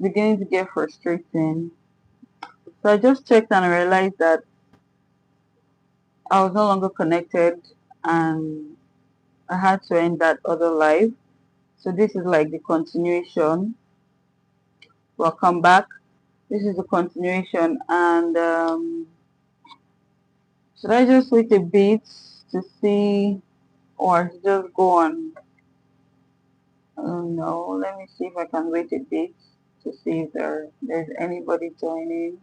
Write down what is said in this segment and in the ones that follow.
beginning to get frustrating. So I just checked and realized that I was no longer connected, and I had to end that other live. So this is like the continuation. Welcome back. This is the continuation, and should I just wait a bit to see, or just go on? Oh no, let me see if I can wait a bit to see if there's anybody joining.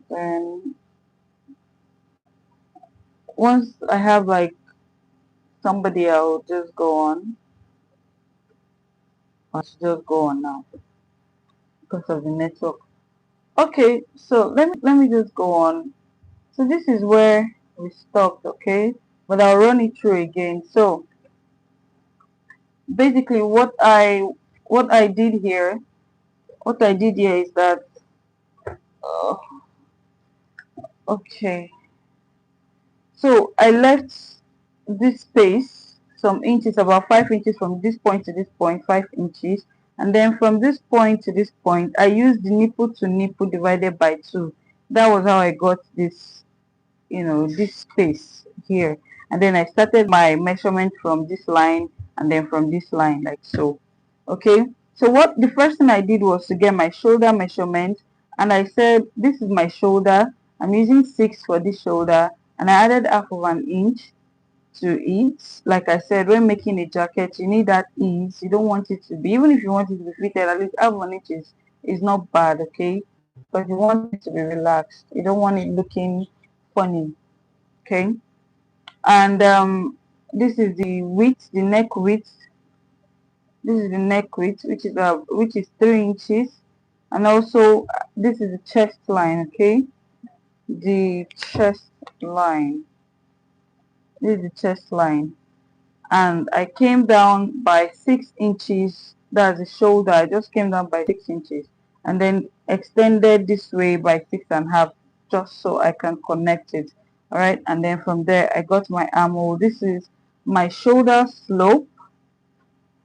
Then once I have like somebody, I'll just go on. I should just go on now because of the network. Okay, so let me just go on. So this is where we stopped, okay? But I'll run it through again. So basically what I did here, is that uh, okay. So I left this space some inches, about 5 inches from this point to this point, 5 inches. And then from this point to this point, I used the nipple to nipple divided by 2. That was how I got this, this space here. And then I started my measurement from this line and then from this line, like so. Okay. So what the first thing I did was to get my shoulder measurement, and I said this is my shoulder. I'm using 6 for this shoulder, and I added half of an inch to it. Like I said, when making a jacket, you need that ease. You don't want it to be, even if you want it to be fitted, at least half an inch is not bad, okay? But you want it to be relaxed. You don't want it looking funny, okay? And this is the width, the neck width. This is the neck width, which is 3 inches, and also this is the chest line, okay? The chest line. This is the chest line. And I came down by 6 inches. That's the shoulder. I just came down by 6 inches and then extended this way by 6.5, just so I can connect it. All right, and then from there I got my armhole. This is my shoulder slope.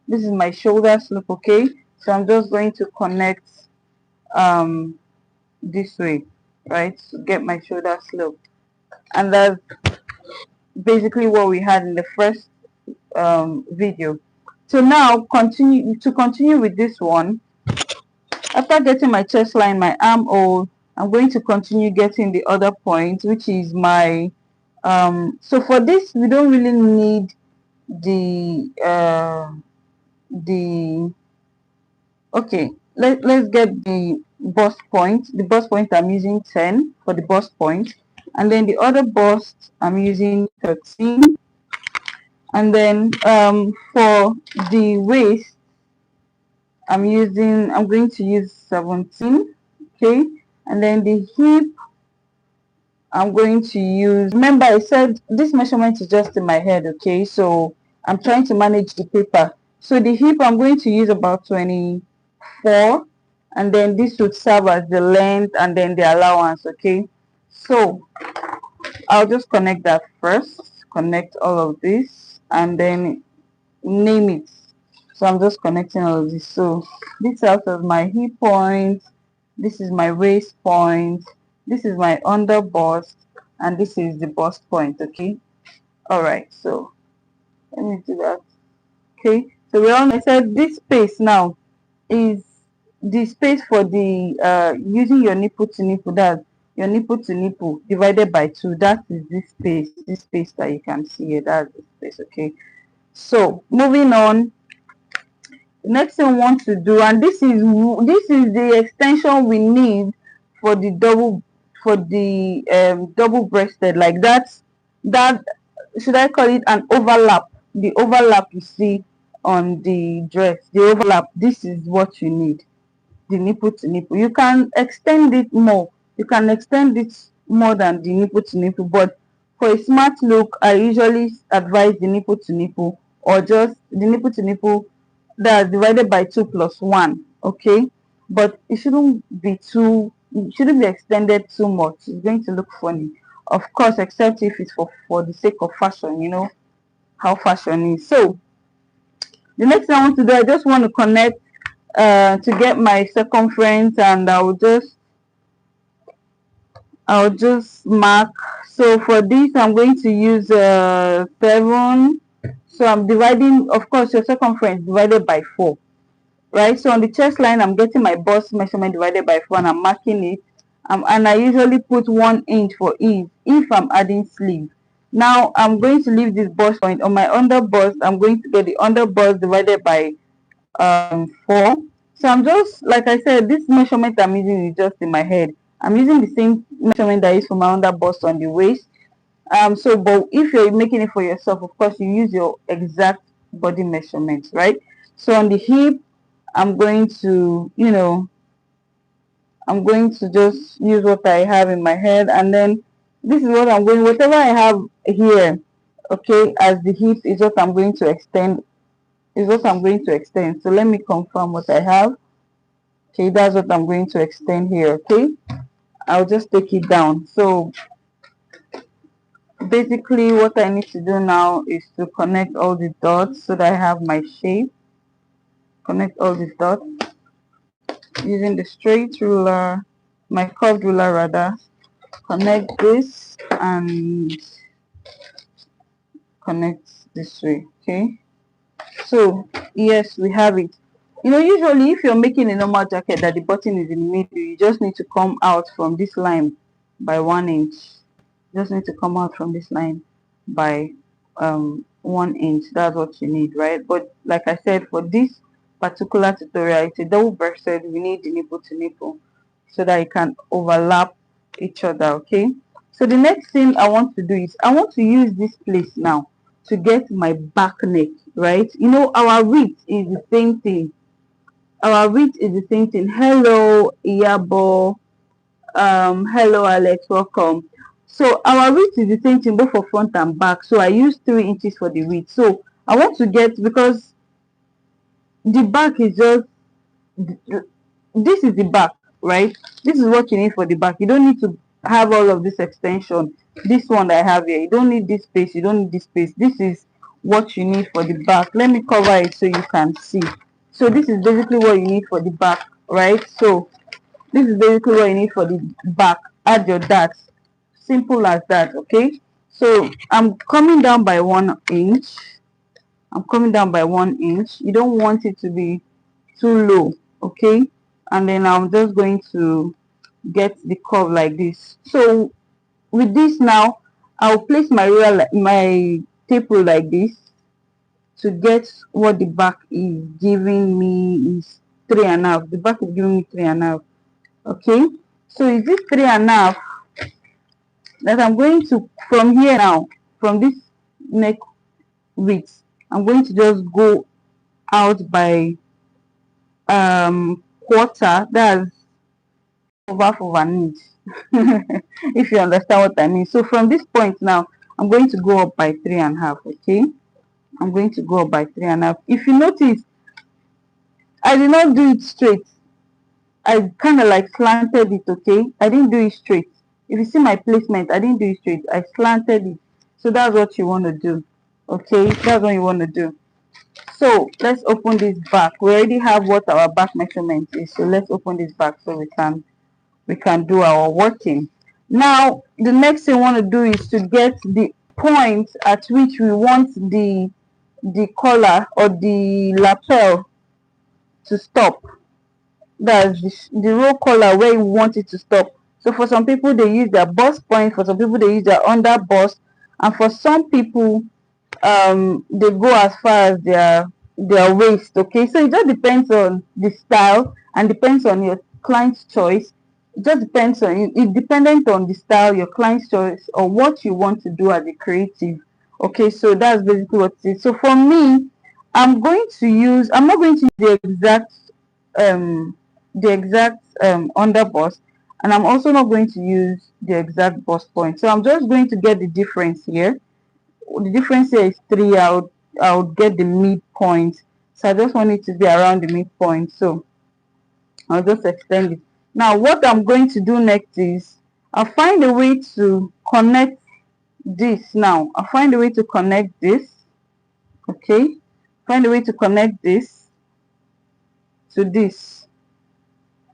This is my shoulder slope, okay? So I'm just going to connect um this way, right, to get my shoulder slope. And that's basically what we had in the first video. So now continue with this one. After getting my chest line, my armhole, I'm going to continue getting the other point, which is my so for this we don't really need the okay, let's get the bust point. The bust point I'm using 10 for the bust point, and then the other bust I'm using 13. And then for the waist I'm going to use 17, okay? And then the hip I'm going to use, remember I said this measurement is just in my head, okay? So I'm trying to manage the paper. So the hip I'm going to use about 24, and then this would serve as the length and then the allowance, okay? So I'll just connect that first, connect all of this, and then name it. So I'm just connecting all of this. So this out of my hip point, this is my waist point, this is my under bust, and this is the bust point, okay? All right, so let me do that. Okay, so we all, I said this space now is the space for the using your nipple to nipple, that your nipple to nipple divided by 2. That is this space that you can see here. That's the space, okay? So moving on, the next thing we want to do, and this is the extension we need for the double breasted, like that should I call it an overlap? The overlap you see on the dress, the overlap, this is what you need. The nipple to nipple, you can extend it more, you can extend it more than the nipple to nipple, but for a smart look I usually advise the nipple to nipple, or just the nipple to nipple that's divided by 2 plus 1, okay? But it shouldn't be extended too much. It's going to look funny, of course, except if it's for the sake of fashion. You know how fashion is. So the next thing I want to do, I just want to connect to get my circumference, and I'll just mark. So for this I'm going to use 7. So I'm dividing, of course, your circumference divided by 4, right? So on the chest line I'm getting my bust measurement divided by 4 and I'm marking it, and I usually put 1 inch for ease if I'm adding sleeve. Now I'm going to leave this bust point on my under bust. I'm going to get the under bust divided by 4. So I'm just, like I said, this measurement I'm using is just in my head. I'm using the same measurement that is for my under bust on the waist. So but if you're making it for yourself, of course you use your exact body measurements, right? So on the hip I'm going to, I'm going to just use what I have in my head, and then this is what I'm going, whatever I have here, okay, as the hip is what I'm going to extend, is what I'm going to extend. So let me confirm what I have. Okay, that's what I'm going to extend here. Okay, I'll just take it down. So basically what I need to do now is to connect all the dots so that I have my shape. Connect all the dots using the straight ruler, my curved ruler rather. Connect this and connect this way. Okay, so yes, we have it. Usually if you're making a normal jacket that the button is in the middle, you just need to come out from this line by 1 inch. Just need to come out from this line by 1 inch. That's what you need, right? But like I said, for this particular tutorial, it's a double breasted. We need the nipple to nipple so that it can overlap each other. Okay, so the next thing I want to do is I want to use this place now to get my back neck, right? Our width is the same thing. Hello Iyabo, hello Alex, welcome. So our width is the same thing both for front and back, so I use 3 inches for the width. So I want to get, because the back is just, this is the back, right? This is what you need for the back. You don't need to have all of this extension. This one that I have here, you don't need this space, you don't need this space. This is what you need for the back. Let me cover it so you can see. So this is basically what you need for the back, right? So this is basically what you need for the back. Add your darts. Simple as that. Okay, so I'm coming down by 1 inch. I'm coming down by 1 inch. You don't want it to be too low. Okay, and then I'm just going to get the curve like this. So with this now, I'll place my ruler, my tape rule like this to get what the back is giving me is 3.5. The back is giving me 3.5. Okay, so is this 3.5 that I'm going to, from here now, from this neck width, I'm going to just go out by quarter. That's over an inch. If you understand what I mean. So from this point now, I'm going to go up by 3.5. Okay, I'm going to go up by 3.5. If you notice, I did not do it straight. I kind of like slanted it. Okay, I didn't do it straight. If you see my placement, I didn't do it straight, I slanted it. So that's what you want to do. Okay, that's what you want to do. So let's open this back. We already have what our back measurement is, so let's open this back so we can do our working. Now the next thing we want to do is to get the point at which we want the collar or the lapel to stop. That's the roll collar where you want it to stop. So for some people they use their bust point, for some people they use their under bust, and for some people they go as far as their waist. Okay, so it just depends on the style and depends on your client's choice. It just depends on it, dependent on the style, your client's choice, or what you want to do as a creative. Okay, so that's basically what it is. So for me, I'm not going to use um the exact under bust, and I'm also not going to use the exact bust point. So I'm just going to get the difference here. The difference here is 3. I would get the midpoint, so I just want it to be around the midpoint. So I'll just extend it. Now what I'm going to do next is I'll find a way to connect this. I'll find a way to connect this. Okay, find a way to connect this. to this.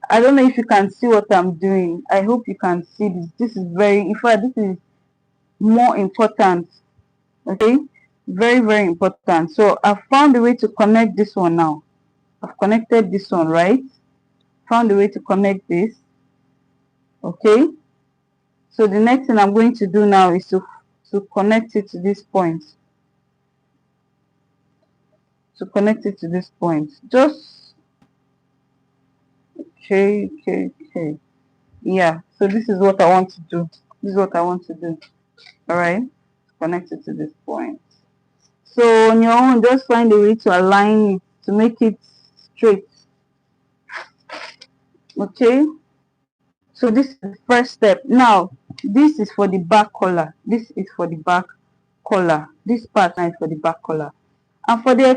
I don't know if you can see what I'm doing. I hope you can see this. This is very, in fact, this is more important. Okay, very, very important. So I've found a way to connect this one now. I've connected this one, right? Found a way to connect this. Okay, so the next thing I'm going to do now is to connect it to this point. To connect it to this point. Just okay. Yeah, so this is what I want to do. This is what I want to do. All right, connect it to this point. So on your own, just find a way to align it to make it straight. Okay, so this is the first step. Now this is for the back collar. This is for the back collar. This part now is for the back collar, and for the